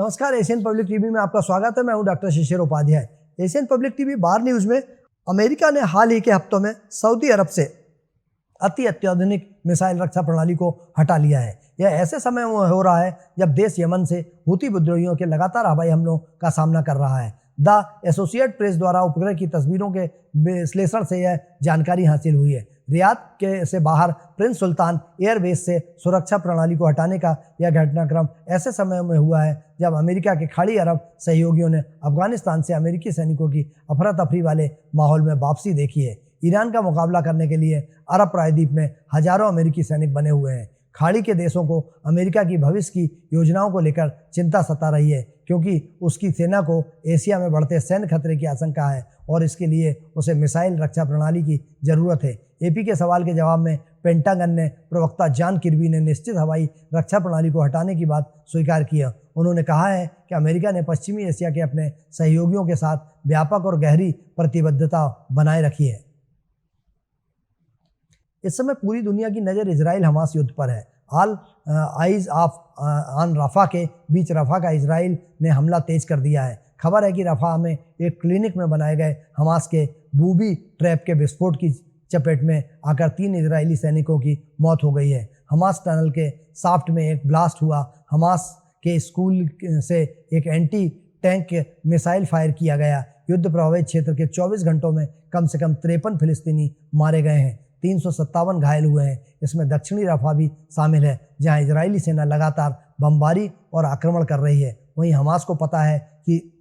नमस्कार, Asian public TV में आपका स्वागत है। मैं हूं डॉक्टर शिशिर उपाध्याय। एशियन पब्लिक टीवी बार न्यूज़ में अमेरिका ने हाल ही के हफ्तों में सऊदी अरब से अत्याधुनिक मिसाइल रक्षा प्रणाली को हटा लिया है। यह ऐसे समय में हो रहा है जब देश यमन से हूती विद्रोहियों के लगातार हवाई हमलों का सामना कर रहा है। द एसोसिएट प्रेस द्वारा उपग्रह की तस्वीरों के विश्लेषण से यह जानकारी हासिल हुई है। रियाद के से बाहर प्रिंस सुल्तान एयरबेस से सुरक्षा प्रणाली को हटाने का यह घटनाक्रम ऐसे समय में हुआ है जब अमेरिका के खाड़ी अरब सहयोगियों ने अफगानिस्तान से अमेरिकी सैनिकों की अफरा तफरी वाले माहौल में वापसी देखी है। ईरान का मुकाबला करने के लिए अरब प्रायद्वीप में हजारों अमेरिकी सैनिक बने हुए हैं। खाड़ी के देशों को अमेरिका की भविष्य की योजनाओं को लेकर चिंता सता रही है, क्योंकि उसकी सेना को एशिया में बढ़ते सैन्य खतरे की आशंका है और इसके लिए उसे मिसाइल रक्षा प्रणाली की जरूरत है। एपी के सवाल के जवाब में पेंटागन ने प्रवक्ता जॉन किर्बी ने निश्चित हवाई रक्षा प्रणाली को हटाने की बात स्वीकार की है। उन्होंने कहा है कि अमेरिका ने पश्चिमी एशिया के अपने सहयोगियों के साथ व्यापक और गहरी प्रतिबद्धता बनाए रखी है। इस समय पूरी दुनिया की नज़र इजराइल हमास युद्ध पर है। ऑल आइज ऑफ ऑन रफा के बीच रफा का इजराइल ने हमला तेज कर दिया है। खबर है कि रफा में एक क्लिनिक में बनाए गए हमास के बूबी ट्रैप के विस्फोट की चपेट में आकर 3 इजरायली सैनिकों की मौत हो गई है। हमास टनल के साफ्ट में एक ब्लास्ट हुआ। हमास के स्कूल से एक एंटी टैंक मिसाइल फायर किया गया। युद्ध प्रभावित क्षेत्र के 24 घंटों में कम से कम 53 फिलिस्तीनी मारे गए हैं। 357 घायल हुए हैं। इसमें दक्षिणी रफा भी शामिल है, जहां इजरायली सेना लगातार बमबारी और आक्रमण कर रही है। वहीं हमास को पता है कि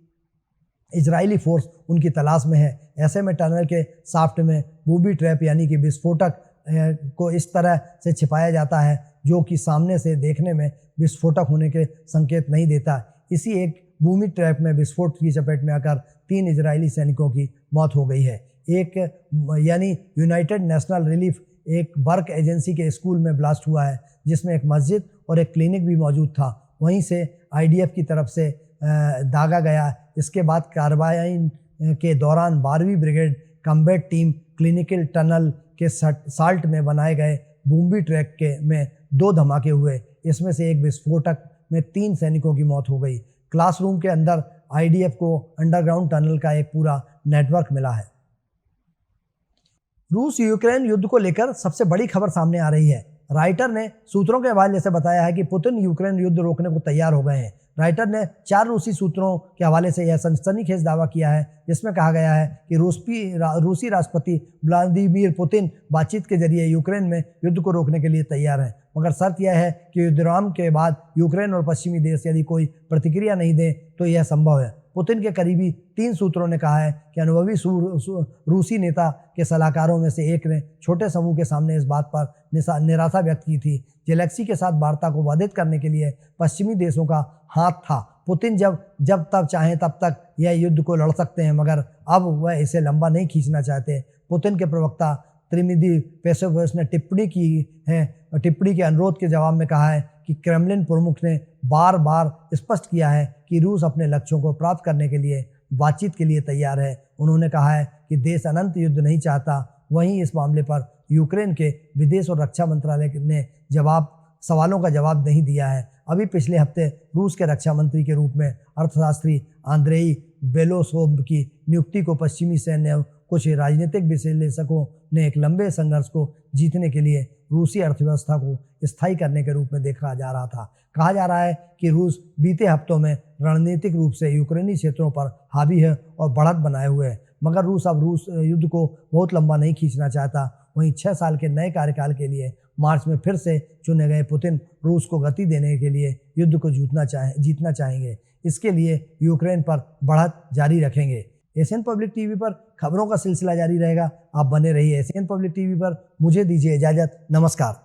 इजरायली फोर्स उनकी तलाश में है। ऐसे में टनल के साफ्ट में बूबी ट्रैप यानी कि विस्फोटक को इस तरह से छिपाया जाता है जो कि सामने से देखने में विस्फोटक होने के संकेत नहीं देता। इसी एक बूबी ट्रैप में विस्फोट की चपेट में आकर 3 इजरायली सैनिकों की मौत हो गई है। एक यानी यूनाइटेड नेशनल रिलीफ एक वर्क एजेंसी के स्कूल में ब्लास्ट हुआ है, जिसमें एक मस्जिद और एक क्लिनिक भी मौजूद था। वहीं से आईडीएफ की तरफ से दागा गया। इसके बाद कार्रवाई के दौरान 12वीं brigade combat team clinical tunnel के साल्ट में बनाए गए बूबी ट्रैक के में 2 धमाके हुए। इसमें से एक विस्फोटक में 3 सैनिकों की मौत हो गई। क्लासरूम के अंदर आईडीएफ को अंडरग्राउंड टनल का एक पूरा नेटवर्क मिला है। रूस यूक्रेन युद्ध को लेकर सबसे बड़ी खबर सामने आ रही है। राइटर ने सूत्रों के हवाले से बताया है कि पुतिन यूक्रेन युद्ध रोकने को तैयार हो गए हैं। राइटर ने 4 रूसी सूत्रों के हवाले से यह सनसनीखेज दावा किया है, जिसमें कहा गया है कि रूसी राष्ट्रपति व्लादिमीर पुतिन बातचीत के जरिए यूक्रेन में युद्ध को रोकने के लिए तैयार हैं, मगर शर्त यह है कि युद्धविराम के बाद यूक्रेन और पश्चिमी देश यदि कोई प्रतिक्रिया नहीं दें तो यह संभव है। पुतिन के करीबी 3 सूत्रों ने कहा है कि अनुभवी रूसी नेता के सलाहकारों में से एक ने छोटे समूह के सामने इस बात पर निराशा व्यक्त की थी। जेलेंस्की के साथ वार्ता को बाधित करने के लिए पश्चिमी देशों का हाथ था। पुतिन जब तब चाहें तब तक यह युद्ध को लड़ सकते हैं, मगर अब वह इसे लंबा नहीं खींचना चाहते। पुतिन के प्रवक्ता त्रिमिदी पेस्कोव ने टिप्पणी के अनुरोध के जवाब में कहा है कि क्रेमलिन प्रमुख ने बार बार स्पष्ट किया है कि रूस अपने लक्ष्यों को प्राप्त करने के लिए बातचीत के लिए तैयार है। उन्होंने कहा है कि देश अनंत युद्ध नहीं चाहता। वहीं इस मामले पर यूक्रेन के विदेश और रक्षा मंत्रालय ने सवालों का जवाब नहीं दिया है। अभी पिछले हफ्ते रूस के रक्षा मंत्री के रूप में अर्थशास्त्री आंद्रेई बेलोसोव की नियुक्ति को पश्चिमी सैन्य और कुछ राजनीतिक विश्लेषकों ने एक लंबे संघर्ष को जीतने के लिए रूसी अर्थव्यवस्था को स्थायी करने के रूप में देखा जा रहा था। कहा जा रहा है कि रूस बीते हफ्तों में रणनीतिक रूप से यूक्रेनी क्षेत्रों पर हावी है और बढ़त बनाए हुए है, मगर रूस युद्ध को बहुत लंबा नहीं खींचना चाहता। वहीं 6 साल के नए कार्यकाल के लिए मार्च में फिर से चुने गए पुतिन रूस को गति देने के लिए युद्ध को जीतना चाहेंगे। इसके लिए यूक्रेन पर बढ़त जारी रखेंगे। एशियन पब्लिक टीवी पर खबरों का सिलसिला जारी रहेगा। आप बने रहिए एशियन पब्लिक टीवी पर। मुझे दीजिए इजाज़त। नमस्कार।